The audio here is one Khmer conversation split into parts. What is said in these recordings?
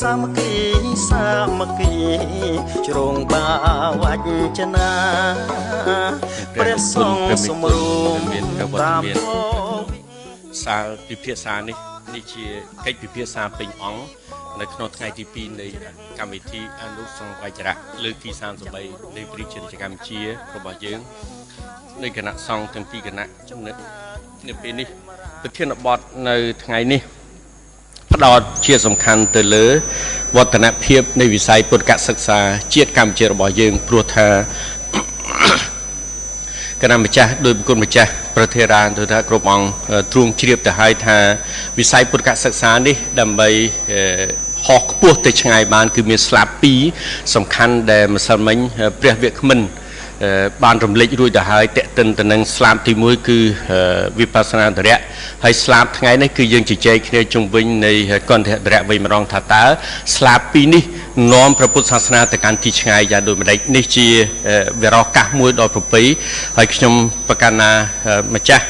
សាមគ្គីសាមគ្គីជ្រងបាវចនាព្រះសង្ឃសម្រួមតាមសាលពិភាក្សានេះជាកិច្ចពិភាក្សាពេញអង្គនៅក្នុងថ្ងៃទី2នៃកម្មវិធីអនុសង្វចរៈលើកទី33នៃព្រះរាជាកម្ពុជារបស់យើងនៃគណៈសង្ឃទាំងពីរគណៈនៅពេលនេះប្រធានបទនៅថ្ងៃនេះផ្ដោតជាសំខាន់ទៅលើវឌ្ឍនភាពនៃវិស័យពុទ្ធកសិក្សាជាតិកម្ពុជារបស់យើងព្រោះថាគណៈម្ចាស់ដោយគុណម្ចាស់ប្រធារានទៅថាគ្រប់អង្គទ្រង់ជ្រាបទៅហើយថាវិស័យពុទ្ធកសិក្សានេះដើម្បីហោះខ្ពស់ទៅឆ្ងាយបានគឺមានស្លាប2សំខាន់ដែលម្សិលមិញព្រះវគ្គមិនបានរំលេចរួចទៅហើយតេតិនទៅនឹងស្លាបទី1គឺវិបស្សនាធរៈហើយស្លាបថ្ងៃនេះគឺយើងជជែកគ្នាជុំវិញនៃកន្ធធរៈវិញម្ដងថាតើស្លាប2នេះនាំព្រះពុទ្ធសាសនាទៅកាន់ទីឆ្ងាយយ៉ាងដូចម្ដេចនេះជាវិរោកាសមួយដល់ប្រពៃហើយខ្ញុំប្រកាសណាម្ចាស់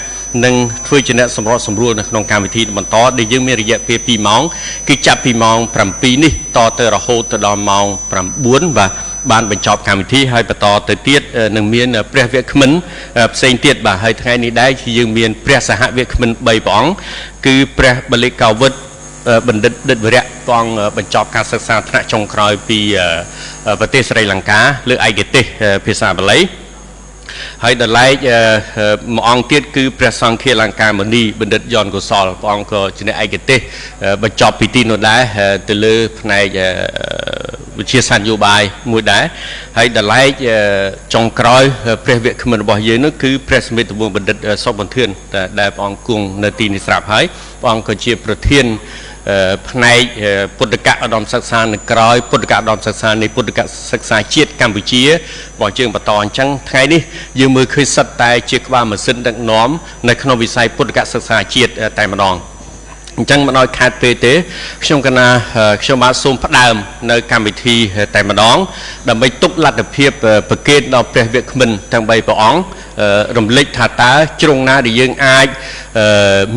នឹងធ្វើជាអ្នកសម្របសម្រួលនៅក្នុងកម្មវិធីបន្តដែលយើងមានរយៈពេល2ម៉ោងគឺចាប់ពីម៉ោង7នេះតទៅរហូតទៅដល់ម៉ោង9បាទបានបញ្ចប់កម្មវិធីហើយបន្តទៅទៀតនឹងមានព្រះវគ្គមិនផ្សេងទៀតបាទហើយថ្ងៃនេះដែរយើងមានព្រះសហវគ្គមិន3ព្រះអង្គគឺព្រះបលិកាវិទ្យបណ្ឌិតឌិតវរៈព្រះអង្គបញ្ចប់ការសិក្សាថ្នាក់ចុងក្រោយពីប្រទេសស្រីលង្កាលើឯកទេសភាសាបាលីហើយដល់ឡែកមួយអង្គទៀតគឺព្រះសង្ឃាលង្កាមុនីបណ្ឌិតយ៉នកុសលព្រះអង្គក៏ជាអ្នកឯកទេសបញ្ចប់ពីទីនោះដែរទៅលើផ្នែកវិទ្យាសាស្ត្រនយោបាយមួយដែរហើយដល់ឡែកចុងក្រោយព្រះវគ្គមិនរបស់យើងនោះគឺព្រះសមិទ្ធវង្សបណ្ឌិតសុបន្ធឿនដែលព្រះអង្គគង់នៅទីនេះស្រាប់ហើយព្រះអង្គក៏ជាប្រធានផ្នែកពុទ្ធកឧត្តមសិក្សានៅក្រោយពុទ្ធកឧត្តមសិក្សានៃពុទ្ធកសិក្សាជាតិកម្ពុជារបស់យើងបន្តអញ្ចឹងថ្ងៃនេះយើងមើលឃើញសិតតែជាក្បាលម៉ាស៊ីនដឹកនាំនៅក្នុងវិស័យពុទ្ធកសិក្សាជាតិតែម្ដងអញ្ចឹងមិនឲ្យខាតពេលទេខ្ញុំកណាខ្ញុំបាទសូមផ្ដើមនៅកម្មវិធីតែម្ដងដើម្បីទុកលទ្ធភាពប្រកេតដល់ព្រះវគ្គមិនទាំង3ព្រះអង្គរំលេចថាតើជ្រុងណាដែលយើងអាច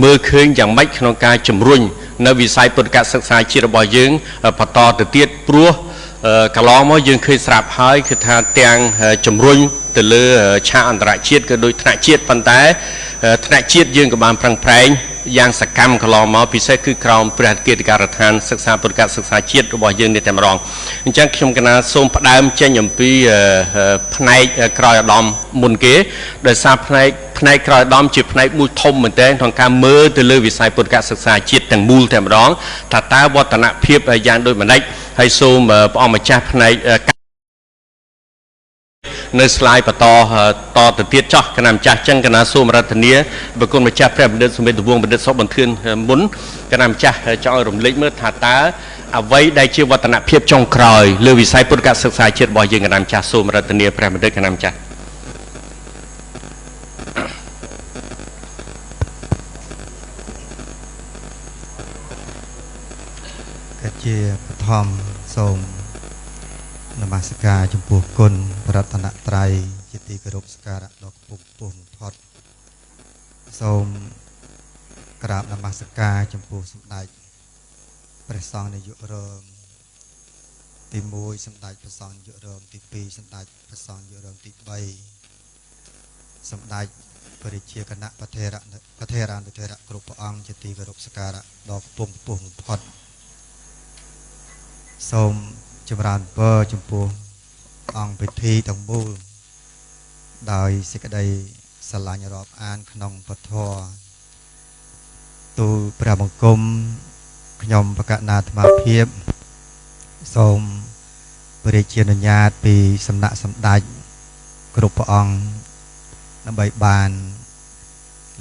មើលឃើញយ៉ាងម៉េចក្នុងការជំរុញនៅវិស័យពុទ្ធកសិក្សាជាតិរបស់យើងបន្តទៅទៀតព្រោះកន្លងមកយើងឃើញស្រាប់ហើយគឺថាទាំងជំរុញទៅលើឆាកអន្តរជាតិក៏ដូចថ្នាក់ជាតិប៉ុន្តែថ្នាក់ជាតិយើងក៏បានប្រឹងប្រែងយ៉ាងសកម្មកន្លងមកពិសេសគឺក្រោមព្រះគតិការដ្ឋានសិក្សាពុទ្ធកសិក្សាជាតិរបស់យើងនេះតែម្ដងអញ្ចឹងខ្ញុំកណាសូមផ្ដើមចេញអំពីផ្នែកក្រោយឧត្តមមុនគេដោយសារផ្នែកក្រោយឧត្តមជាផ្នែកមួយធំមែនទែនក្នុងការមើលទៅលើវិស័យពុទ្ធកសិក្សាជាតិទាំងមូលតែម្ដងថាតើវឌ្ឍនភាពយ៉ាងដូចម្ដេចហើយសូមព្រះអង្គម្ចាស់ផ្នែកនៅ slide បន្តទៅទៀតចោះគណៈម្ចាស់ចឹងគណៈសូមរដ្ឋាភិបាលប្រគុណម្ចាស់ព្រះបណ្ឌិតសមិទ្ធវង្សបណ្ឌិតសុបន្ធឿនមុនគណៈម្ចាស់ចង់រំលេចមើលថាតើអ្វីដែលជាវឌ្ឍនភាពចុងក្រោយលើវិស័យពុទ្ធកសិក្សាជាតិរបស់យើងគណៈម្ចាស់សូមរដ្ឋាភិបាលព្រះបណ្ឌិតគណៈម្ចាស់ជាបឋមសូមនមស្ការចំពោះគុណរតនត្រ័យជាទីគោរពសក្ការៈដ៏ខ្ពង់ខ្ពស់បំផុតសូមក្រាបនមស្ការចំពោះសម្ដេចព្រះសង្ឃនាយករងទី1សម្ដេចព្រះសង្ឃនាយករងទី2សម្ដេចព្រះសង្ឃនាយករងទី3សម្ដេចព្រះរាជាគណៈប្រធារានុធរៈគ្រប់ព្រះអង្គជាទីគោរពសក្ការៈដ៏ខ្ពង់ខ្ពស់បំផុតសូមចម្រើនពរចំពោះអង្គពិធីទាំងមូលដោយសេចក្តីស្រឡាញ់រាប់អានក្នុងពធទូលព្រះបង្គំខ្ញុំបកណាអាត្មាភាពសូមព្រះរាជានុញ្ញាតពីសំណាក់សម្ដេចគ្រប់ព្រះអង្គដើម្បីបាន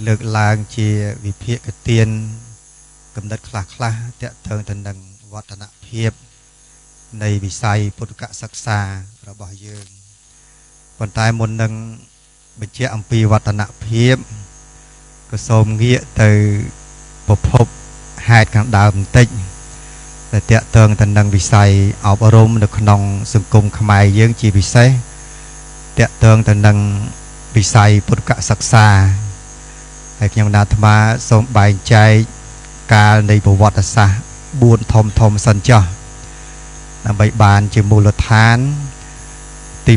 លើកឡើងជាវិភាគទានកំណត់ខ្លះតាក់ទងទៅនឹងវឌ្ឍនភាពនៃវិស័យពុទ្ធកសិក្សារបស់យើងប៉ុន្តែមុននឹងបញ្ជាក់អំពីវឌ្ឍនភាពក៏សូមងាកទៅប្រភពហេតុខាងដើមបន្តិចដែលតាក់ទងទៅនឹងវិស័យអប់រំនៅក្នុងសង្គមខ្មែរយើងជាពិសេសតាក់ទងទៅនឹងវិស័យពុទ្ធកសិក្សាហើយខ្ញុំអាត្មាសូមបែងចែកកាលនៃប្រវត្តិសាស្ត្រ 4ធំសិនចុះដើម្បីបានជាមូលដ្ឋានទី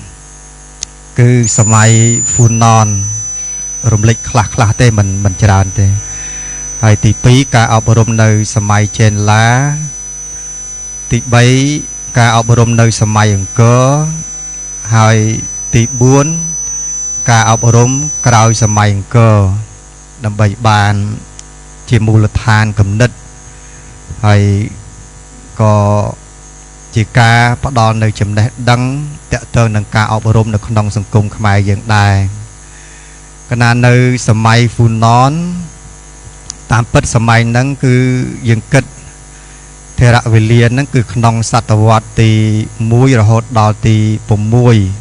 1គឺសម័យហ្វូណនរំលេចខ្លះទេមិនច្រើនទេហើយទី2ការអប់រំនៅសម័យចេនឡាទី3ការអប់រំនៅសម័យអង្គរហើយទី4ការអប់រំក្រោយសម័យអង្គរដើម្បីបានជាមូលដ្ឋានគំនិតហើយក៏ជាការផ្ដល់នៅចំណេះដឹងទាក់ទងនឹងការអប់រំនៅក្នុងសង្គមខ្មែរយើងដែរកាលណានៅសម័យហ្វូណនតាមពិតសម័យហ្នឹងគឺយើងគិតថេរវេលាហ្នឹងគឺក្នុងសតវត្សទី1រហូតដល់ទី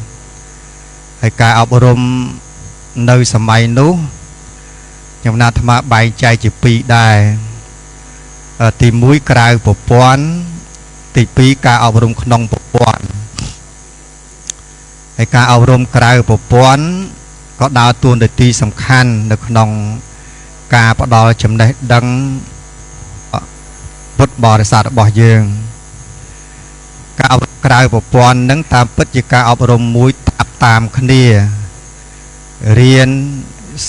6ហើយការអប់រំនៅសម័យនោះខ្ញុំណាត់អាត្មាបែងចែកជា2ដែរទី1ក្រៅប្រព័ន្ធទី2ការអប់រំក្នុងប្រព័ន្ធហើយការអប់រំក្រៅប្រព័ន្ធក៏ដើរតួនាទីសំខាន់នៅក្នុងការផ្ដល់ចំណេះដឹងពុទ្ធបរិស័ទរបស់យើងការអប់រំក្រៅប្រព័ន្ធនឹងតាមពិតជាការអប់រំមួយតាមគ្នារៀន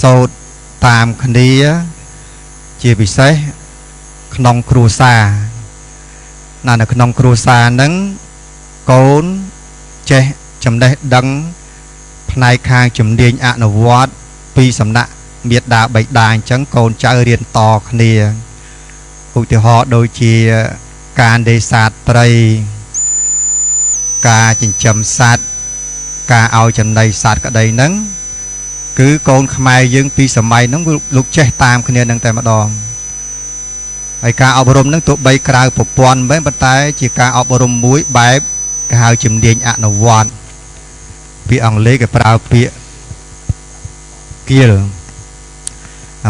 សូត្រតាមគ្នាជាពិសេសក្នុងគ្រួសារនៅក្នុងគ្រួសារហ្នឹងកូនចេះចំណេះដឹងផ្នែកខាងជំនាញអនុវត្តពីសំណាក់មាតាបិតាអញ្ចឹងកូនចៅរៀនតគ្នាឧទាហរណ៍ដូចជាការនេសាទត្រីការចិញ្ចឹមសត្វការឲ្យចំណីសត្វក្តីហ្នឹងគឺកូនខ្មែរយើងពីសម័យហ្នឹងលោកចេះតាមគ្នានឹងតែម្ដងហើយការអប់រំហ្នឹងទោះបីក្រៅប្រព័ន្ធមិនប៉ុន្តែជាការអប់រំមួយបែបគេហៅជំនាញអនុវត្តពាក្យអង់គ្លេសគេប្រើពាក្យ skill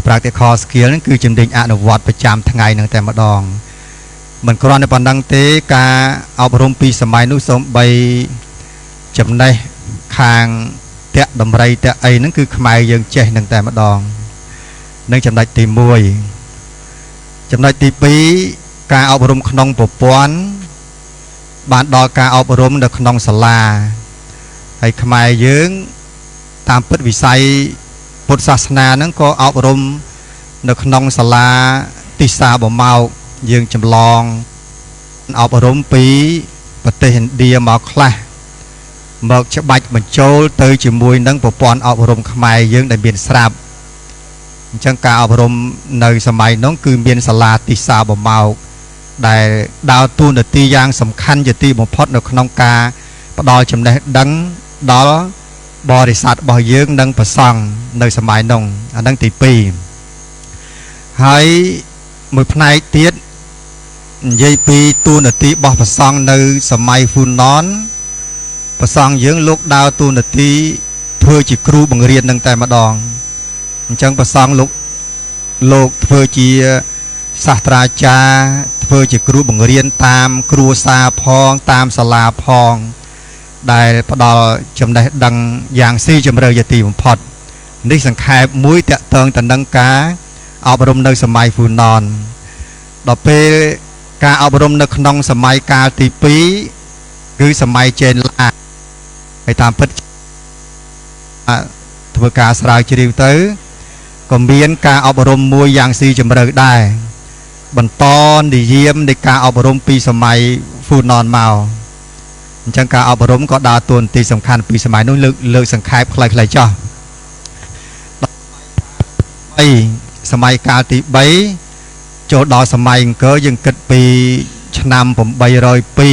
practical skill ហ្នឹងគឺជំនាញអនុវត្តប្រចាំថ្ងៃហ្នឹងតែម្ដងមិនគ្រាន់តែប៉ុណ្្នឹងទេការអប់រំពីសម័យនោះសូម្បីចំណេះខាងតាក់ដំរីតាក់អីហ្នឹងគឺខ្មែរយើងចេះនឹងតែម្ដងនឹងចំណុចទី1ចំណុចទី2ការអប់រំក្នុងប្រព័ន្ធបានដល់ការអប់រំនៅក្នុងសាលាហើយខ្មែរយើងតាមពិតវិស័យពុទ្ធសាសនាហ្នឹងក៏អប់រំនៅក្នុងសាលាទិសាបមោកយើងចម្លងអប់រំពីប្រទេសឥណ្ឌាមកខ្លះមកច្បាច់បញ្ចូលទៅជាមួយនឹងប្រព័ន្ធអប់រំខ្មែរយើងដែលមានស្រាប់អញ្ចឹងការអប់រំនៅសម័យនោះគឺមានសាលាទិសាបមោកដែលដើរតួនាទីយ៉ាងសំខាន់ជាទីបំផុតនៅក្នុងការផ្ដល់ចំណេះដឹងដល់បរិស័ទរបស់យើងនិងប្រសង់នៅសម័យនោះអានឹងទី2ហើយមួយផ្នែកទៀតនិយាយពីតួនាទីរបស់ប្រសង់នៅសម័យហ្វូណនប្រសង់យើងលោកដើរតួនាទីធ្វើជាគ្រូបង្រៀននឹងតែម្ដងអញ្ចឹងប្រសង់លោកធ្វើជាសាស្ត្រាចារ្យធ្វើជាគ្រូបង្រៀនតាមគ្រួសារផងតាមសាលាផងដែលផ្ដល់ចំណេះដឹងយ៉ាងស៊ីជម្រៅជាទីបំផុតនេះសង្ខេបមួយតាក់ទងទៅនឹងការអប់រំនៅសម័យហ្វូណនដល់ពេលការអប់រំនៅក្នុងសម័យកាលទី2គឺសម័យចេនឡាហើយតាមពិតធ្វើការស្រាវជ្រាវទៅក៏មានការអប់រំមួយយ៉ាងស៊ីជម្រៅដែរបន្តនិយាមនៃការអប់រំពីសម័យហ្វូណនមកអញ្ចឹងការអប់រំក៏ដើរតួនាទីសំខាន់ពីសម័យនោះលើកសង្ខេបខ្លីៗចុះសម័យកាលទី3ចូលដល់សម័យអង្គរយើងគិតពីឆ្នាំ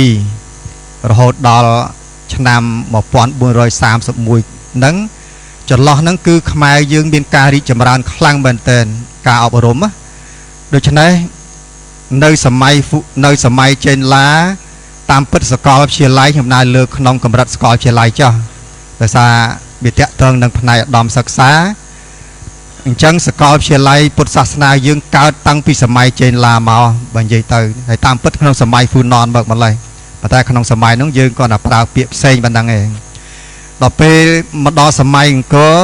802រហូតដល់ឆ្នាំ1431ហ្នឹងចន្លោះហ្នឹងគឺខ្មែរយើងមានការរីកចម្រើនខ្លាំងមែនទែនការអប់រំដូច្នេះនៅសម័យចេនឡាតាមពិតសាកលវិទ្យាល័យខ្ញុំណាលើកក្នុងកម្រិតសាកលវិទ្យាល័យចុះដោយសារវាតាក់ទងនឹងផ្នែកឧត្តមសិក្សាអញ្ចឹងសាកលវិទ្យាល័យពុទ្ធសាសនាយើងកើតតាំងពីសម័យចេនឡាមកបើនិយាយទៅហើយតាមពិតក្នុងសម័យហ្វូណនមកម្លេះប៉ុន្តែក្នុងសម័យនោះយើងក៏តែប្រើពាក្យផ្សេងប៉ុណ្ណឹងឯងដល់ពេលមកដល់សម័យអង្គរ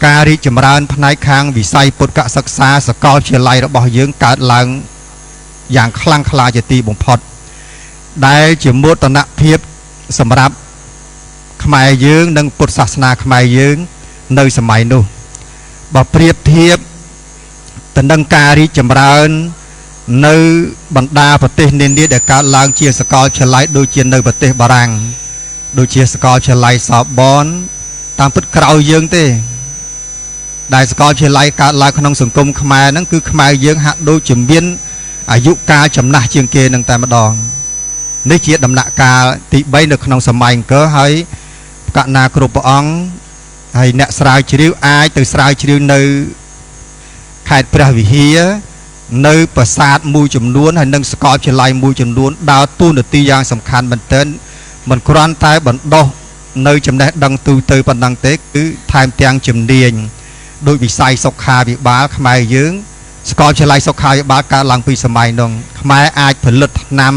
ការរីកចម្រើនផ្នែកខាងវិស័យពុទ្ធសិក្សាសាកលវិទ្យាល័យរបស់យើងកើតឡើង យ៉ាងខ្លាំងក្លាជាទីបំផុតដែលជាមោទនភាពសម្រាប់ខ្មែរយើងនិងពុទ្ធសាសនាខ្មែរយើងនៅសម័យនោះបើប្រៀបធៀបទៅនឹងការរីកចម្រើននៅបណ្ដាប្រទេសនានាដែលកើតឡើងជាសកលវិទ្យាល័យដូចជានៅប្រទេសបារាំងដូចជាសកលវិទ្យាល័យSorbonneតាមពិតក្រោយយើងទេដែលសកលវិទ្យាល័យកើតឡើងក្នុងសង្គមខ្មែរហ្នឹងគឺខ្មែរយើងហាក់ដូចជាមានអាយុកាលចំណាស់ជាងគេនឹងតែម្ដងនេះជាដំណាក់កាលទី3នៅក្នុងសម័យអង្គរហើយកណាគ្រប់ព្រះអង្គហើយអ្នកស្រាវជ្រាវអាចទៅស្រាវជ្រាវនៅខេត្តព្រះវិហារនៅប្រាសាទមួយចំនួនហើយនិងសាកលវិទ្យាល័យមួយចំនួនដើរតួនាទីយ៉ាងសំខាន់មែនទែនមិនគ្រាន់តែបណ្ដុះនៅចំណេះដឹងទូទៅប៉ុណ្ណឹងទេគឺថែមទាំងជំនាញដោយវិស័យសុខាភិបាលខ្មែរយើងសាកលវិទ្យាល័យសុខាភិបាលកើតឡើងពីសម័យនោះខ្មែរអាចផលិតថ្នាំ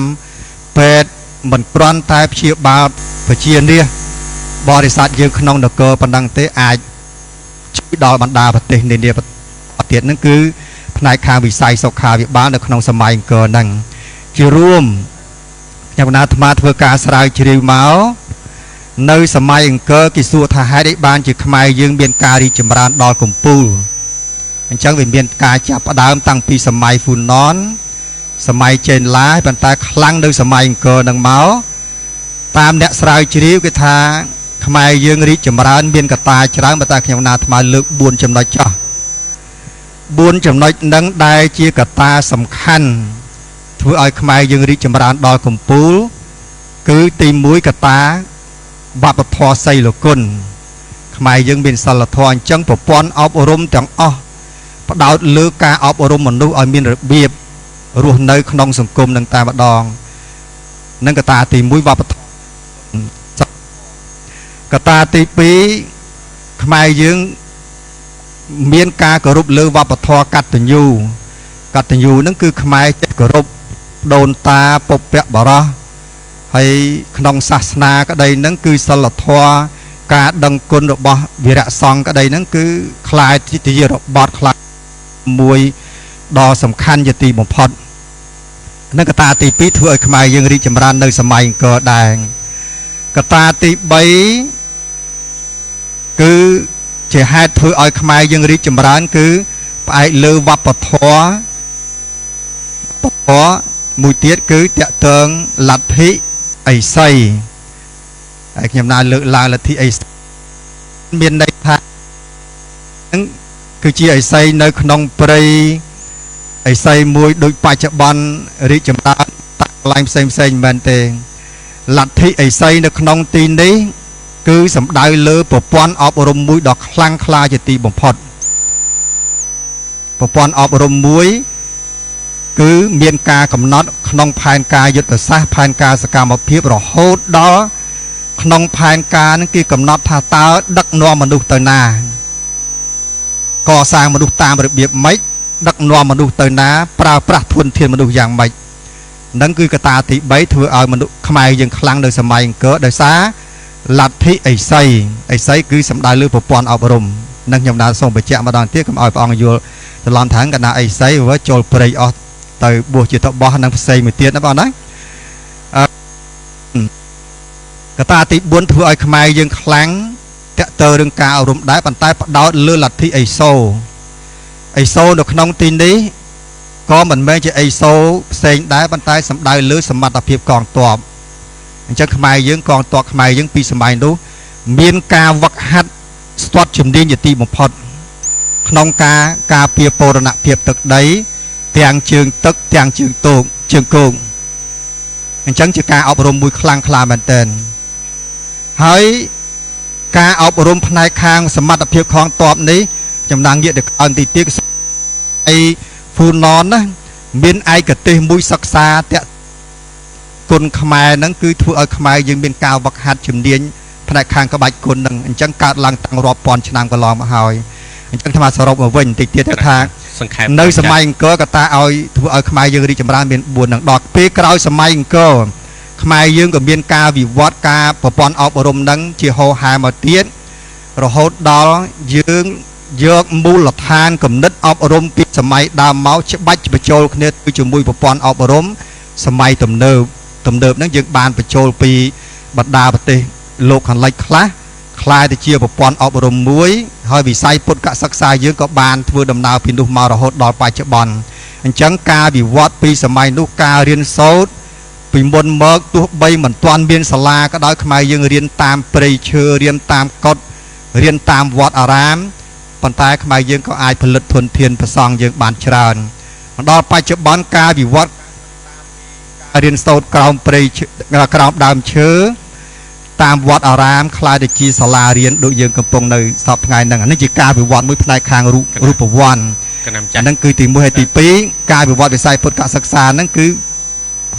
ពេទ្យមិនគ្រាន់តែព្យាបាលប្រជារាស្ត្របរិស័ទយើងក្នុងនគរប៉ុណ្ណឹងទេអាចជួយដល់បណ្ដាប្រទេសនានាទៀតហ្នឹងគឺផ្នែកខាងវិស័យសុខាភិបាលនៅក្នុងសម័យអង្គរហ្នឹងជារួមខ្ញុំអាត្មាធ្វើការស្រាវជ្រាវមកនៅសម័យអង្គរគេសួរថាហេតុអីបានជាខ្មែរយើងមានការរីកចម្រើនដល់កំពូលអញ្ចឹងវាមានការចាប់ផ្ដើមតាំងពីសម័យហ្វូណនសម័យចេនឡាប៉ុន្តែខ្លាំងនៅសម័យអង្គរនឹងមកតាមអ្នកស្រាវជ្រាវគេថាខ្មែរយើងរីកចម្រើនមានកត្តាច្រើនប៉ុន្តែខ្ញុំអាត្មាលើក4ចំណុចចោះ4ចំណុចហ្នឹងដែលជាកត្តាសំខាន់ធ្វើឲ្យខ្មែរយើងរីកចម្រើនដល់កំពូលគឺទី1កត្តាវប្បធម៌សីលគុណខ្មែរយើងមានសិលធម៌អញ្ចឹងប្រព័ន្ធអប់រំទាំងអស់ផ្ដោតលើការអប់រំមនុស្សឲ្យមានរបៀបរស់នៅក្នុងសង្គមនឹងតែម្ដងនឹងកត្តាទី1វប្បធម៌កត្តាទី2ខ្មែរយើងមានការគោរពលើវប្បធម៌កតញ្ញូហ្នឹងគឺខ្មែរចិត្តគោរពដូនតាពុព្វបុរសហើយក្នុងសាសនាក្តីហ្នឹងគឺសិលធម៌ការដឹងគុណរបស់វីរៈសង្ឃក្តីហ្នឹងគឺខ្លាយជារបត់ខ្លាយមួយដ៏សំខាន់ជាទីបំផុតនឹងកត្តាទី2ធ្វើឲ្យខ្មែរយើងរីកចម្រើននៅសម័យអង្គរដែរកត្តាទី3គឺជាហេតុធ្វើឲ្យខ្មែរយើងរីកចម្រើនគឺផ្អែកលើវប្បធម៌មួយទៀតគឺតកតងលទ្ធិអេសីហើយខ្ញុំណាលើកឡើងលទ្ធិអេសីមានន័យថាហ្នឹងគឺជាអេសីនៅក្នុងព្រៃអេសីមួយដូចបច្ចុប្បន្នរីកចម្រើនតាក់កន្លែងផ្សេងមែនទេលទ្ធិអេសីនៅក្នុងទីនេះគឺសំដៅលើប្រព័ន្ធអប់រំមួយដ៏ខ្លាំងក្លាជាទីបំផុតប្រព័ន្ធអប់រំមួយគឺមានការកំណត់ក្នុងផែនការយុទ្ធសាស្ត្រផែនការសកម្មភាពរហូតដល់ក្នុងផែនការនឹងគេកំណត់ថាតើដឹកនាំមនុស្សទៅណាកសាងមនុស្សតាមរបៀបម៉េចដឹកនាំមនុស្សទៅណាប្រើប្រាស់ធនធានមនុស្សយ៉ាងម៉េចនឹងគឺកត្តាទី3ធ្វើឲ្យមនុស្សខ្មែរយើងខ្លាំងនៅសម័យអង្គរដោយសារលទ្ធិអេសីគឺសំដៅលើប្រព័ន្ធអប់រំនឹងខ្ញុំណាសូមបញ្ជាក់ម្ដងទៀតកុំឲ្យព្រះអង្គយល់ច្រឡំថាកណ្ដាអេសីវាចូលព្រៃអស់ទៅបួសជាតបោះនឹងផ្សេងមួយទៀតណាបងណាកត្តាទី4ធ្វើឲ្យខ្មែរយើងខ្លាំងតកតើរឿងការអប់រំដែរប៉ុន្តែផ្ដោតលើលទ្ធិអេសូនៅក្នុងទីនេះក៏មិនមែនជាអេសូផ្សេងដែរប៉ុន្តែសំដៅលើសមត្ថភាពកងទ័ពអញ្ចឹងខ្មែរយើងកងទ័ពខ្មែរយើងពីសម័យនោះមានការវឹកហាត់ស្ទាត់ជំនាញជាទីបំផុតក្នុងការពារបូរណភាពទឹកដីទាំងជើងទឹកទាំងជើងគោកអញ្ចឹងជាការអប់រំមួយខ្លាំងក្លាមែនទែនហើយការអប់រំផ្នែកខាងសមត្ថភាពកងទ័ពនេះចំណងញាតិទៅអន្តទីអីហ្វូណនណាមានឯកទេសមួយសិក្សាតាក់គុណខ្មែរហ្នឹងគឺធ្វើឲ្យខ្មែរយើងមានការវឹកហាត់ជំនាញផ្នែកខាងក្បាច់គុណហ្នឹងអញ្ចឹងកើតឡើងតាំងរាប់ពាន់ឆ្នាំកន្លងមកហើយអញ្ចឹងអាសរុបមកវិញបន្តិចទៀតថានៅសម័យអង្គរក៏តាឲ្យធ្វើឲ្យខ្មែរយើងរីកចម្រើនមាន4នឹងដល់ពេលក្រោយសម័យអង្គរខ្មែរយើងក៏មានការវិវត្តការប្រព័ន្ធអប់រំហ្នឹងជាហោហែមកទៀតរហូតដល់យើង យកមូលដ្ឋានគំនិតអប់រំពីសម័យដើមមកច្បាច់បញ្ចូលគ្នាទៅជាមួយប្រព័ន្ធអប់រំសម័យទំនើបហ្នឹងយើងបានបញ្ចូលពីបណ្ដាប្រទេសលោកខាងលិចខ្លះคล้ายទៅជាប្រព័ន្ធអប់រំមួយហើយវិស័យពុទ្ធសិក្សាយើងក៏បានធ្វើដំណើរពីនោះមករហូតដល់បច្ចុប្បន្នអញ្ចឹងការវិវត្តពីសម័យនោះការរៀនសូត្រពីមុនមកទោះបីមិនទាន់មានសាលាក៏ដោយខ្មែរយើងរៀនតាមព្រៃឈើរៀនតាមកុដរៀនតាមវត្តអារាមប៉ុន្តែខ្មែរយើងក៏អាចផលិតធនធានប្រសង់យើងបានច្រើនមកដល់បច្ចុប្បន្នការវិវត្តរៀនសូត្រក្រោមព្រៃក្រោមដើមឈើតាមវត្តអារាមคล้ายទៅជាសាលារៀនដូចយើងកំពុងនៅសពថ្ងៃហ្នឹងអានេះជាការវិវត្តមួយផ្នែកខាងរូបវន្តហ្នឹងគឺទី1ហើយទី2ការវិវត្តវិស័យពុទ្ធសិក្សាហ្នឹងគឺ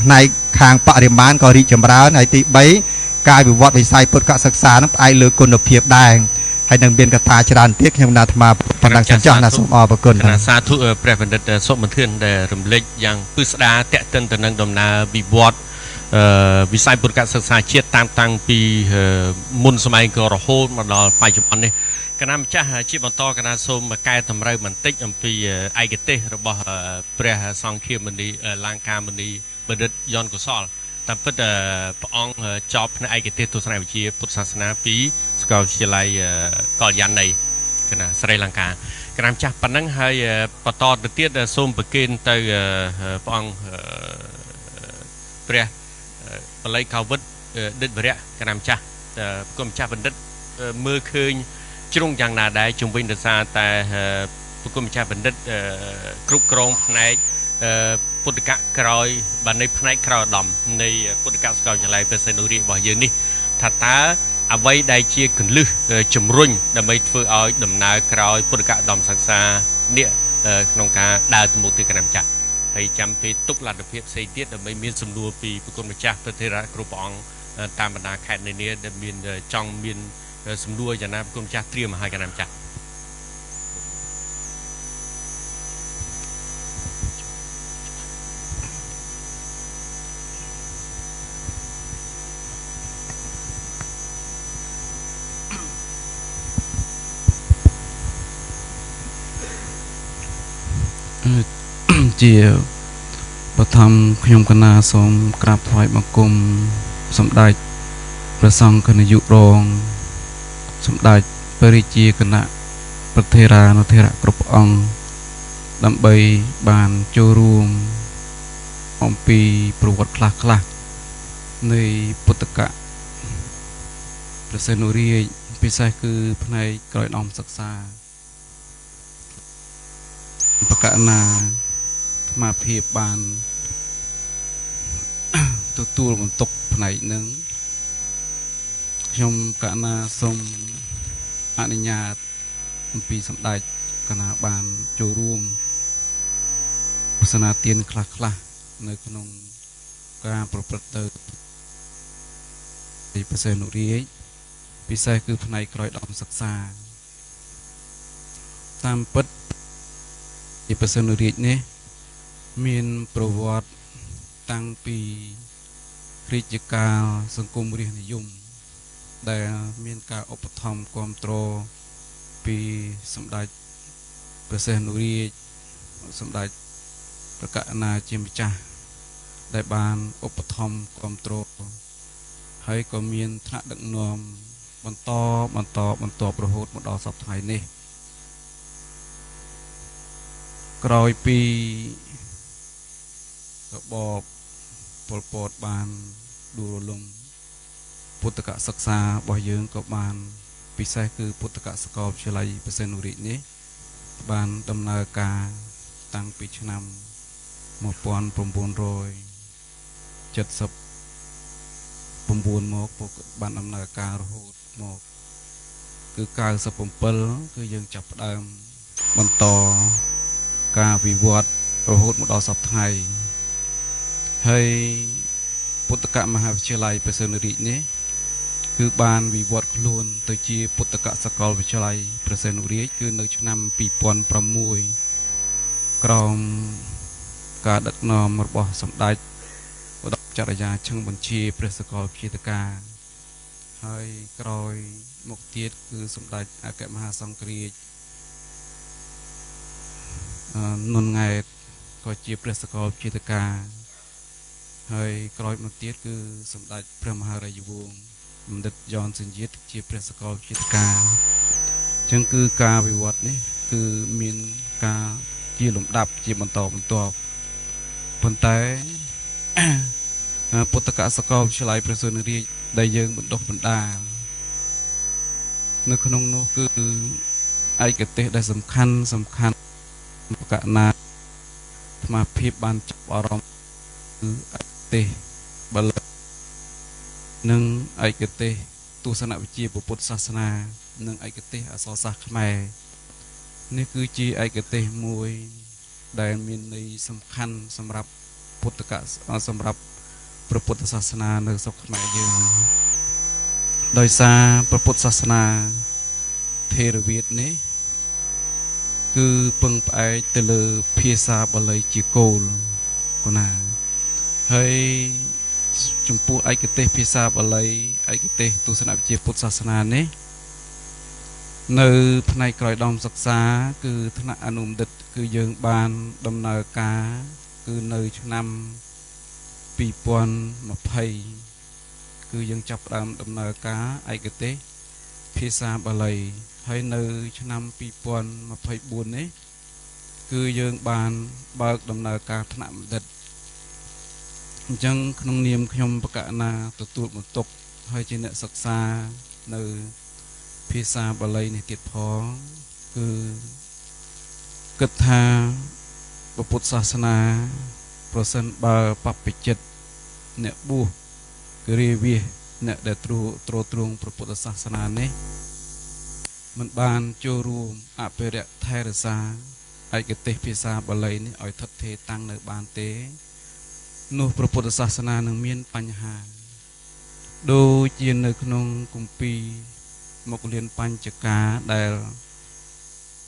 ផ្នែកខាងបរិមាណក៏រីកចម្រើនហើយទី3ការវិវត្តវិស័យពុទ្ធសិក្សាហ្នឹងផ្អែកលើគុណភាពដែរហើយនឹងមានកថាច្រើនទៀតខ្ញុំណាអាត្មាប៉ុណ្ណឹងចោះណាសូមអរគុណសាធុព្រះបណ្ឌិតសុមន្ធានដែលរំលេចយ៉ាងពិស្ដារតេតិនទៅនឹងដំណើរវិវត្តវិស័យពុទ្ធសិក្សាជាតិតាំងពីមុនសម័យក៏រហូតមកដល់បច្ចុប្បន្ននេះគណៈម្ចាស់ជាបន្តគណៈសូមកែតម្រូវបន្តិចអំពីឯកទេសរបស់ព្រះសង្ឃាមនីលង្កាមនីបណ្ឌិតយ៉នកុសលតាមពិតព្រះអង្គចប់ផ្នែកឯកទេសទស្សនវិជ្ជាពុទ្ធសាសនាពីសាកលវិទ្យាល័យកល្យាណីគណៈស្រីលង្កាគណៈម្ចាស់ប៉ុណ្ណឹងហើយបន្តទៅទៀតសូមប្រគេនទៅព្រះអង្គព្រះបល័យកោវិតដិតវរៈគណៈម្ចាស់គុំម្ចាស់បណ្ឌិតមើលឃើញជ្រុងយ៉ាងណាដែរជំវិញដោយសារតែប្រគុំម្ចាស់បណ្ឌិតគ្រប់គ្រងផ្នែកពុទ្ធកៈក្រោយបាននៃផ្នែកក្រោយឧត្តមនៃពុទ្ធកៈសាកលវិទ្យាល័យព្រះសីហនុរាជរបស់យើងនេះថាតើអ្វីដែលជាគន្លឹះជំរុញដើម្បីធ្វើឲ្យដំណើរក្រោយពុទ្ធកៈឧត្តមសិក្សានេះក្នុងការដើរទៅមុខទីគណៈម្ចាស់ហើយចាំពេលទុកលទ្ធភាពផ្សេងទៀតដើម្បីមានសំណួរពីប្រគុណម្ចាស់ព្រះថេរៈគ្រប់ព្រះអង្គតាមបណ្ដាខេត្តនានាដែលមានចង់មានសំណួរយ៉ាងណាប្រគុណម្ចាស់ត្រៀមមកឲ្យគណៈម្ចាស់ជាបឋមខ្ញុំកណាសូមក្រាបថ្វាយបង្គំសម្ដេចព្រះសង្ឃនាយករងសម្ដេចព្រះរាជាគណៈប្រធេរានុធេរៈគ្រប់អង្គដើម្បីបានចូលរួមអំពីប្រវត្តិខ្លះនៃពុទ្ធកៈព្រះសីហនុរាជពិសេសគឺផ្នែកក្រោយឧត្តមសិក្សាបកណាអាត្មាភាពបានទទួលបន្ទុកផ្នែកនឹងខ្ញុំកណាសូមអនុញ្ញាតអំពីសម្ដេចកណាបានចូលរួមទស្សនាទានខ្លះនៅក្នុងការប្រព្រឹត្តទៅពីព្រះសីហនុរាជពិសេសគឺផ្នែកក្រោយឧត្តមសិក្សាតាមពិតពីព្រះសីហនុរាជនេះមានប្រវត្តិតាំងពីរាជកាលសង្គមរាស្ត្រនិយមដែលមានការឧបត្ថម្ភគ្រប់គ្រងពីសម្ដេចព្រះសីហនុរាជសម្ដេចព្រះករុណាជាម្ចាស់ដែលបានឧបត្ថម្ភគ្រប់គ្រងហើយក៏មានថ្នាក់ដឹកនាំបន្តរហូតមកដល់សព្វថ្ងៃនេះក្រោយពីរបបប៉ុលពតបានដួលរលំពុទ្ធកសិក្សារបស់យើងក៏បានពិសេសគឺពុទ្ធកសាកលវិទ្យាល័យព្រះសីហនុរាជនេះបានដំណើរការតាំងពីឆ្នាំ1979មកបានដំណើរការរហូតមកគឺ97គឺយើងចាប់ផ្ដើមបន្តការវិវត្តរហូតមកដល់សព្វថ្ងៃហើយពុទ្ធកមហាវិទ្យាល័យព្រះសីហនុរាជនេះគឺបានវិវត្តខ្លួនទៅជាពុទ្ធកសាកលវិទ្យាល័យព្រះសីហនុរាជគឺនៅឆ្នាំ2006ក្រោមការដឹកនាំរបស់សម្ដេចឧត្តមចរិយាឈឹងបញ្ជាព្រះសកលវិទ្យាធិការហើយក្រោយមកទៀតគឺសម្ដេចអគ្គមហាសង្ឃរាជ នុនង៉ែតក៏ជាព្រះសកលជាតកាហើយក្រោយមកទៀតគឺសម្ដេចព្រះមហារាជវង្សបណ្ឌិតយ៉នសញ្ជាតិជាព្រះសកលជាតកាអញ្ចឹងគឺការវិវត្តនេះគឺមានការជាលំដាប់ជាបន្តបន្ទាប់ប៉ុន្តែពុទ្ធកសកលវិទ្យាល័យព្រះសុនរាជដែលយើងបណ្ដុះបណ្ដាលនៅក្នុងនោះគឺឯកទេសដែលសំខាន់បកណាអាត្មាភាពបានចាប់អារម្មណ៍គឺឯកទេសបលិនិងឯកទេសទស្សនវិជ្ជាពុទ្ធសាសនានិងឯកទេសអក្សរសាស្ត្រខ្មែរនេះគឺជាឯកទេសមួយដែលមានន័យសំខាន់សម្រាប់ពុទ្ធកសម្រាប់ព្រះពុទ្ធសាសនានៅស្រុកខ្មែរយើងដោយសារព្រះពុទ្ធសាសនាថេរវាទនេះគឺពឹងផ្អែកទៅលើភាសាបាលីជាគោលគណាហើយចំពោះឯកទេសភាសាបាលីឯកទេសទស្សនវិជ្ជាពុទ្ធសាសនានេះនៅផ្នែកក្រោយដំសិក្សាគឺថ្នាក់អនុបណ្ឌិតគឺយើងបានដំណើរការគឺនៅឆ្នាំ2020គឺយើងចាប់ផ្ដើមដំណើរការឯកទេសភាសាបាលីហើយនៅឆ្នាំ2024នេះគឺយើងបានបើកដំណើរការថ្នាក់បណ្ឌិតអញ្ចឹងក្នុងនាមខ្ញុំបកណាទទួលបន្ទុកហើយជាអ្នកសិក្សានៅភាសាបាលីនេះទៀតផងគឺគិតថាពុទ្ធសាសនាប្រសិនបើបព្វជិតអ្នកបួសគឺរាវាសអ្នកដែលទ្រទ្រង់ព្រះពុទ្ធសាសនានេះមិនបានចូលរួមអភិរក្សថែរក្សាឯកទេសភាសាបាលីនេះឲ្យថិតថេរតាំងនៅបានទេនោះព្រះពុទ្ធសាសនានឹងមានបញ្ហាដូចជានៅក្នុងគម្ពីរមុខលានបញ្ចការដែល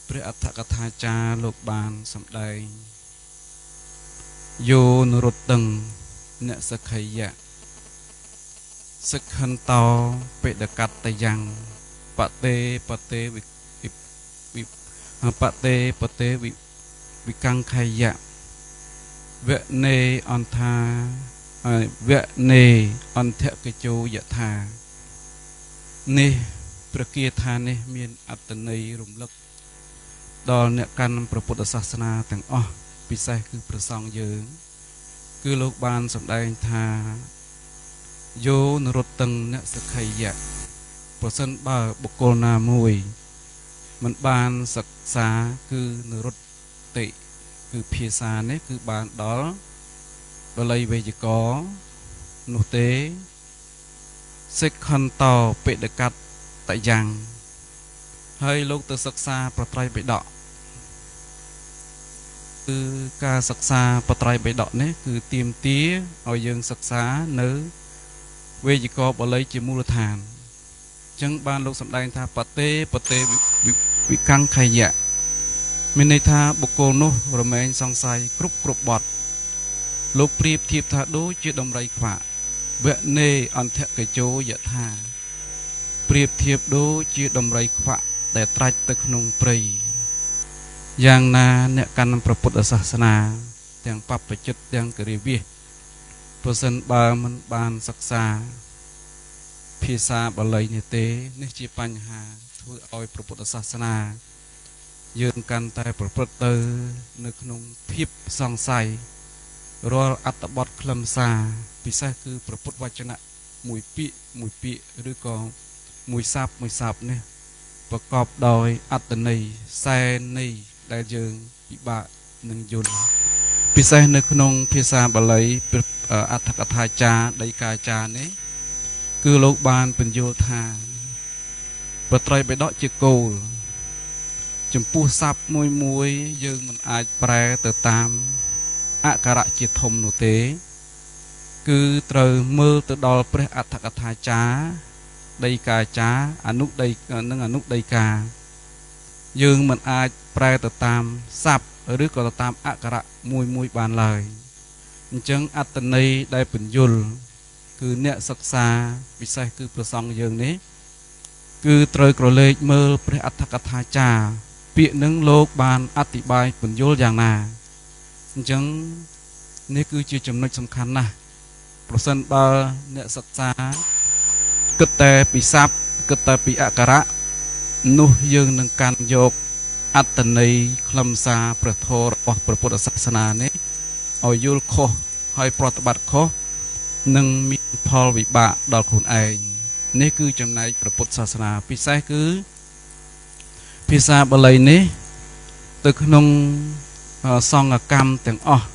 ព្រះអដ្ឋកថាចារ្យលោកបានសម្ដែងយោនរតឹងអ្នកសក្ខយៈសិក្ខន្តោបេដកតយ៉ាងបតេវិកង្ខយៈវនេអន្តាវនេអន្តកជោយថានេះព្រះគាថានេះមានអត្តន័យរំលឹកដល់អ្នកកាន់ព្រះពុទ្ធសាសនាទាំងអស់ពិសេសគឺព្រះសង្ឃយើងគឺលោកបានសម្ដែងថាយោនរតឹងអ្នកសក្ខយៈប្រសិនបើបុគ្គលណាមួយមិនបានសិក្សាគឺនរតិគឺភាសានេះគឺបានដល់បាលីវេយ្យាករណ៍នោះទេសិក្ខន្តោបេដកតយ៉ាងហើយលោកទៅសិក្សាប្រត្រៃបិដកគឺការសិក្សាប្រត្រៃបិដកនេះគឺទាមទារឲ្យយើងសិក្សានៅវេយ្យាករណ៍បាលីជាមូលដ្ឋានអញ្ចឹងបានលោកសម្ដែងថាបតេវិកង្ខយៈមានន័យថាបុគ្គលនោះរមែងសង្ស័យគ្រប់បទលោកប្រៀបធៀបថាដូចជាដំរីខ្វាក់វនេអន្តកជោយថាប្រៀបធៀបដូចជាដំរីខ្វាក់ដែលត្រាច់ទៅក្នុងព្រៃយ៉ាងណាអ្នកកាន់ព្រះពុទ្ធសាសនាទាំងបព្វជិតទាំងគរិវាសប្រសិនបើមិនបានសិក្សាភាសាបាលីនេះទេនេះជាបញ្ហាធ្វើឲ្យព្រះពុទ្ធសាសនាយើងកាន់តែប្រព្រឹត្តទៅនៅក្នុងភាពសង្ស័យរាល់អត្ថបទខ្លឹមសារពិសេសគឺព្រះពុទ្ធវចនៈមួយពាក្យឬក៏មួយស័ព្ទនេះប្រកបដោយអត្ថន័យសែនន័យដែលយើងពិបាកនឹងយល់ពិសេសនៅក្នុងភាសាបាលីអដ្ឋកថាចារ្យដីកាចារ្យនេះគឺលោកបានបញ្យល់ថាប្រត្រៃបិដកជាគោលចំពោះស័ព្ទមួយយើងមិនអាចប្រែទៅតាមអក្ខរៈជាធំនោះទេគឺត្រូវមើលទៅដល់ព្រះអដ្ឋកថាចារ្យដីកាចារ្យអនុដីនិងអនុដីកាយើងមិនអាចប្រែទៅតាមស័ព្ទឬក៏ទៅតាមអក្ខរៈមួយបានឡើយអញ្ចឹងអត្តន័យដែលពន្យល់គឺអ្នកសិក្សាពិសេសគឺព្រះសង្ឃយើងនេះគឺត្រូវក្រឡេកមើលព្រះអដ្ឋកថាចារ្យ ពាក្យនឹងលោកបានអធិប្បាយពន្យល់យ៉ាងណាអញ្ចឹងនេះគឺជាចំណុចសំខាន់ណាស់ប្រសិនបើអ្នកសិក្សាគិតតែពីស័ព្ទគិតតែពីអក្ខរៈនោះយើងនឹងកាន់យកអត្តន័យខ្លឹមសារព្រះធម៌របស់ព្រះពុទ្ធសាសនានេះឲ្យយល់ខុសហើយប្រតិបត្តិខុសនឹងមានផលវិបាកដល់ខ្លួនឯងនេះគឺចំណែកព្រះពុទ្ធសាសនាពិសេសគឺភាសាបាលីនេះទៅក្នុងសង្ឃកម្មទាំងអស់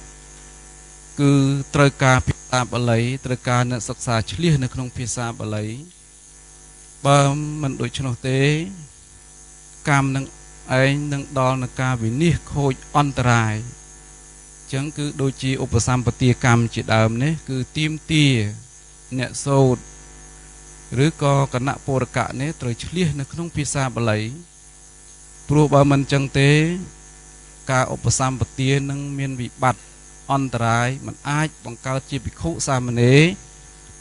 គឺត្រូវការភាសាបាលីត្រូវការអ្នកសិក្សាឆ្លៀសនៅក្នុងភាសាបាលីបើមិនដូច្នោះទេកម្មនឹងឯងនឹងដល់នឹងការវិនិច្ឆ័យខូចអន្តរាយអញ្ចឹងគឺដូចជាឧបសម្បទាកម្មជាដើមនេះគឺទៀមទាអ្នកសូត្រឬក៏គណៈពរកៈនេះត្រូវឆ្លៀសនៅក្នុងភាសាបាលីព្រោះបើមិនអញ្ចឹងទេការឧបសម្បទានឹងមានវិបត្តិអន្តរាយមិនអាចបង្កើតជាភិក្ខុសាមណេរ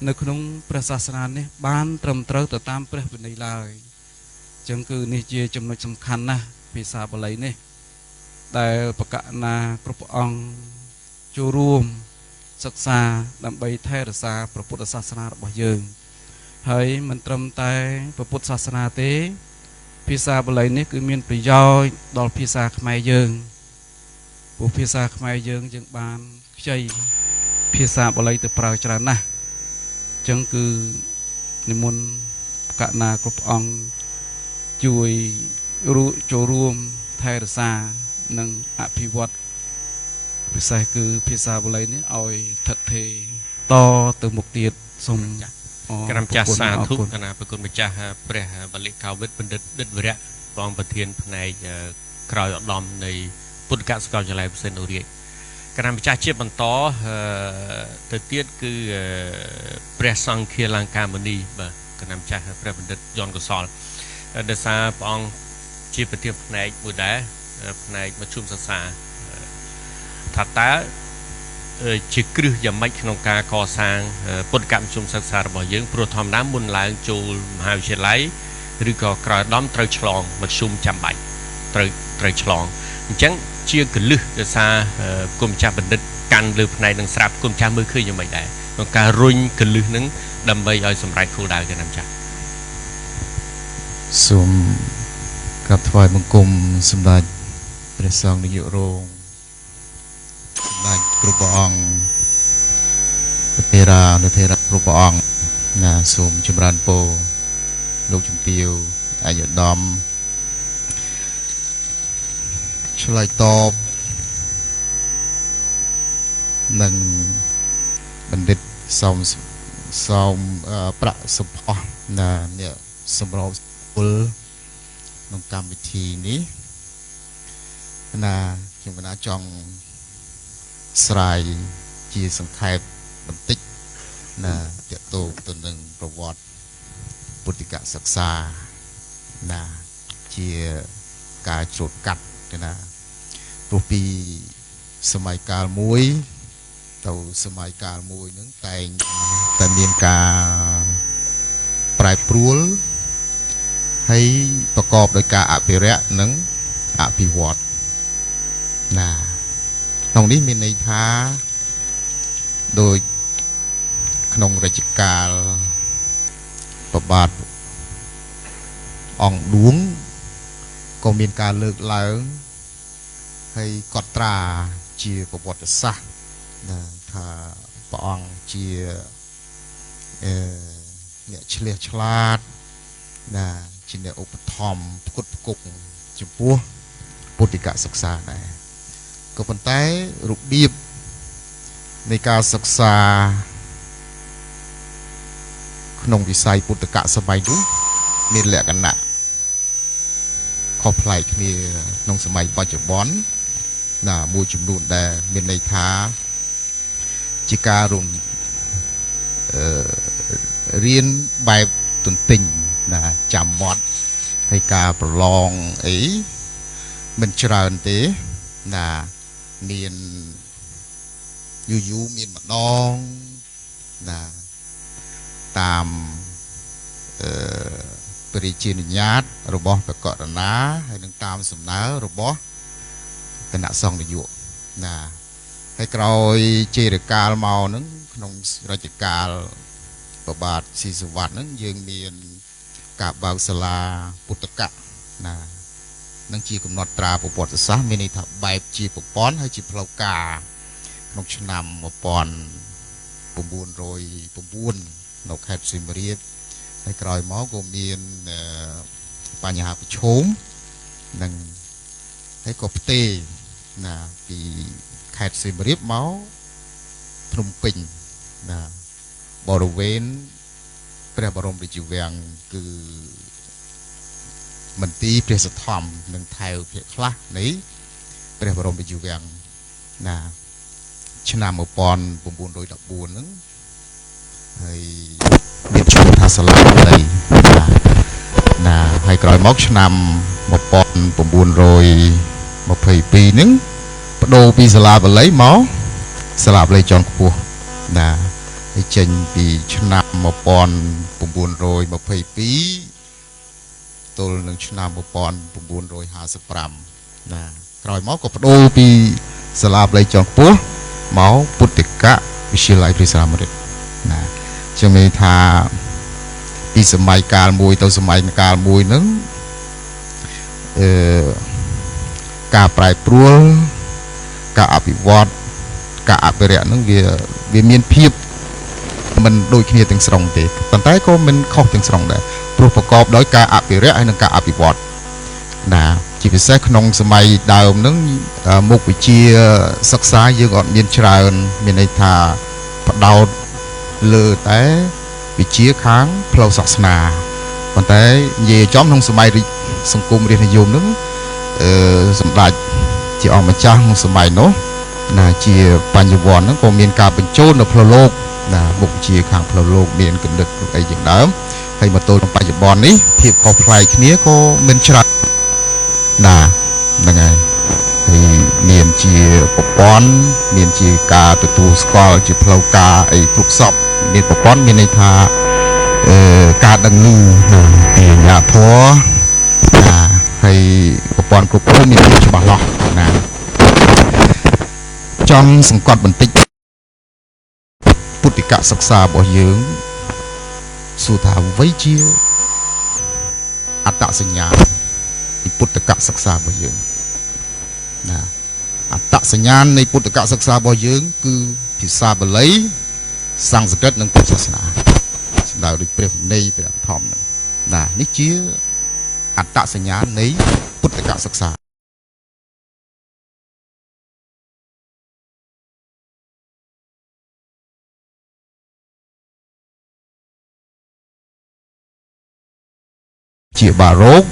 នៅក្នុងព្រះសាសនានេះបានត្រឹមត្រូវទៅតាមព្រះវិន័យឡើយអញ្ចឹងគឺនេះជាចំណុចសំខាន់ណាស់ភាសាបាលីនេះដែលបកណាគ្រប់ព្រះអង្គចូលរួមសិក្សាដើម្បីថែរក្សាព្រះពុទ្ធសាសនារបស់យើងហើយមិនត្រឹមតែព្រះពុទ្ធសាសនាទេភាសាបាលីនេះគឺមានប្រយោជន៍ដល់ភាសាខ្មែរយើងព្រោះភាសាខ្មែរយើងបានខ្ចីភាសាបាលីទៅប្រើច្រើនណាស់អញ្ចឹងគឺនិមន្តបកណាគ្រប់ព្រះអង្គជួយចូលរួមថែរក្សានិងអភិវឌ្ឍពិសេសគឺភាសាបាលីនេះឲ្យថិតថេរតទៅមុខទៀតសូមគណៈម្ចាស់សាធុគណៈប្រគុណម្ចាស់ព្រះបាលីកាវិតបណ្ឌិតឌិតវរៈព្រះអង្គប្រធានផ្នែកក្រោយឧត្តមនៃពុទ្ធកសាកលវិទ្យាល័យបសេនអូរាជគណៈម្ចាស់ជាបន្តទៅទៀតគឺព្រះសង្ឃាលង្កាមនីបាទគណៈម្ចាស់ព្រះបណ្ឌិតយនកុសលដោយសារព្រះអង្គជាប្រធានផ្នែកមួយដែរផ្នែកមជ្ឈមសិក្សាថាតើជាគ្រឹះយ៉ាងម៉េចក្នុងការកសាងពុទ្ធកម្មមជ្ឈមសិក្សារបស់យើងព្រោះធម្មតាមុនឡើងចូលមហាវិទ្យាល័យឬក៏ក្រោយឧត្តមត្រូវឆ្លងមជ្ឈមចាំបាច់ត្រូវឆ្លងអញ្ចឹងជាកលឹះដោយសារគុំម្ចាស់បណ្ឌិតកាន់លើផ្នែកនឹងស្រាប់គុំម្ចាស់មើលឃើញយ៉ាងម៉េចដែរក្នុងការរុញកលឹះនឹងដើម្បីឲ្យសម្រេចគោលដៅគណៈម្ចាស់សូមក្រាបថ្វាយបង្គំសម្ដេចព្រះសង្ឃនាយករងសម្ដេចគ្រប់ព្រះអង្គព្រះថេរានុថេរៈគ្រប់ព្រះអង្គណាសូមចម្រើនពរលោកជំទាវអាយុឧត្តមឆ្លើយតបនឹងបណ្ឌិតសូមប្រាក់សុផោះណាអ្នកសម្របពលក្នុងកម្មវិធីនេះណាខ្ញុំកណាចង់ស្រាយជាសង្ខេបបន្តិចណាតកតងទៅនឹងប្រវត្តិពុទ្ធិកសិក្សាណាជាការច្រូតកាត់ណាព្រោះពីសម័យកាលមួយទៅសម័យកាលមួយហ្នឹងតែងតែមានការប្រែប្រួលហើយប្រកបដោយការអភិរក្សនិងអភិវឌ្ឍណាក្នុងនេះមានន័យថាដោយក្នុងរជ្ជកាលប្របាទអង្គឌួងក៏មានការលើកឡើងហើយកត់ត្រាជាប្រវត្តិសាស្ត្រណាថាព្រះអង្គជាអ្នកឆ្លៀសឆ្លាតណាជាអ្នកឧបត្ថម្ភផ្គត់ផ្គង់ចំពោះពុទ្ធិកសិក្សាដែរក៏ប៉ុន្តែរបៀបនៃការសិក្សាក្នុងវិស័យពុទ្ធិកសម័យនោះមានលក្ខណៈខុសប្លែកគ្នាក្នុងសម័យបច្ចុប្បន្នណាមួយចំនួនដែលមានន័យថាជាការរៀនបែបទន្ទិញណាចាំមាត់ហើយការប្រឡងអីមិនច្រើនទេណាមានយូរមានម្ដងណាតាម បរិជានុញ្ញាតរបស់ប្រកបរណាហើយនឹងតាមសំណើរបស់គណៈសង្ឃនាយកណាហើយក្រោយជេរកាលមកហ្នឹងក្នុងរជ្ជកាលប្របាទស៊ីសវ័តហ្នឹងយើងមានការបើកសាលាពុទ្ធកៈណានឹងជាកំណត់ត្រាប្រវត្តិសាស្ត្រមានន័យថាបែបជាប្រព័ន្ធហើយជាផ្លូវការក្នុងឆ្នាំ1909នៅខេត្តសៀមរាបហើយក្រោយមកក៏មានបញ្ហាប្រឈមនិងហើយក៏ផ្ទេរណាពីខេត្តសៀមរាបមកភ្នំពេញណាបរិវេណព្រះបរមរាជវាំងគឺមន្ទីរព្រះសទ្ធំនិងថែវភាគខ្លះនៃព្រះបរមរាជវាំងណាឆ្នាំ1914ហ្នឹងហើយមានឈ្មោះថាសាលាបាលីណាហើយក្រោយមកឆ្នាំ1922ហ្នឹងបដូរពីសាលាបាលីមកសាលាបាលីជាន់ខ្ពស់ណាហើយចេញពីឆ្នាំ1922ទល់នឹងឆ្នាំ1955ណាក្រោយមកក៏បដូរពីសាលាបាលីជាន់ខ្ពស់មកពុទ្ធិកវិទ្យាល័យព្រះសាមរិទ្ធណាជាមានថាពីសម័យកាលមួយទៅសម័យកាលមួយហ្នឹងការប្រែប្រួលការអភិវឌ្ឍការអភិរក្សហ្នឹងវាមានភាពមិនដូចគ្នាទាំងស្រុងទេប៉ុន្តែក៏មិនខុសទាំងស្រុងដែរព្រោះប្រកបដោយការអភិរក្សហើយនិងការអភិវឌ្ឍណាជាពិសេសក្នុងសម័យដើមហ្នឹងមុខវិជ្ជាសិក្សាយើងអត់មានច្រើនមានន័យថាផ្ដោតលើតែវិជ្ជាខាងផ្លូវសាសនាប៉ុន្តែនិយាយចំក្នុងសម័យសង្គមរាស្ត្រនិយមហ្នឹងសម្ដេចជាអង្គម្ចាស់ក្នុងសម័យនោះណាជាបញ្ញវន្តហ្នឹងក៏មានការបញ្ចូលនៅផ្លូវលោកណាមុខវិជ្ជាខាងផ្លូវលោកមានគណិតអីយ៉ាងដើមហើយមកទល់ក្នុងបច្ចុប្បន្ននេះភាពខុសប្លែកគ្នាក៏មានច្រើនណាហ្នឹងហើយហើយមានជាប្រព័ន្ធមានជាការទទួលស្គាល់ជាផ្លូវការអីគ្រប់សពមានប្រព័ន្ធមានន័យថាការដឹងឮពីអាជ្ញាធរណាហើយប្រព័ន្ធគ្រប់គ្រងមានភាពច្បាស់លាស់ណាចំសង្កត់បន្តិចពុទ្ធិកសិក្សារបស់យើងសួរថាអ្វីជាអត្តសញ្ញាណពីពុទ្ធិកសិក្សារបស់យើងណាអត្តសញ្ញាណនៃពុទ្ធិកសិក្សារបស់យើងគឺភាសាបាលីសំស្ក្រឹតនិងពុទ្ធសាសនាសម្ដៅដូចព្រះវិន័យព្រះធម្មណានេះជាអត្តសញ្ញាណនៃពុទ្ធិកសិក្សាជាបារោគ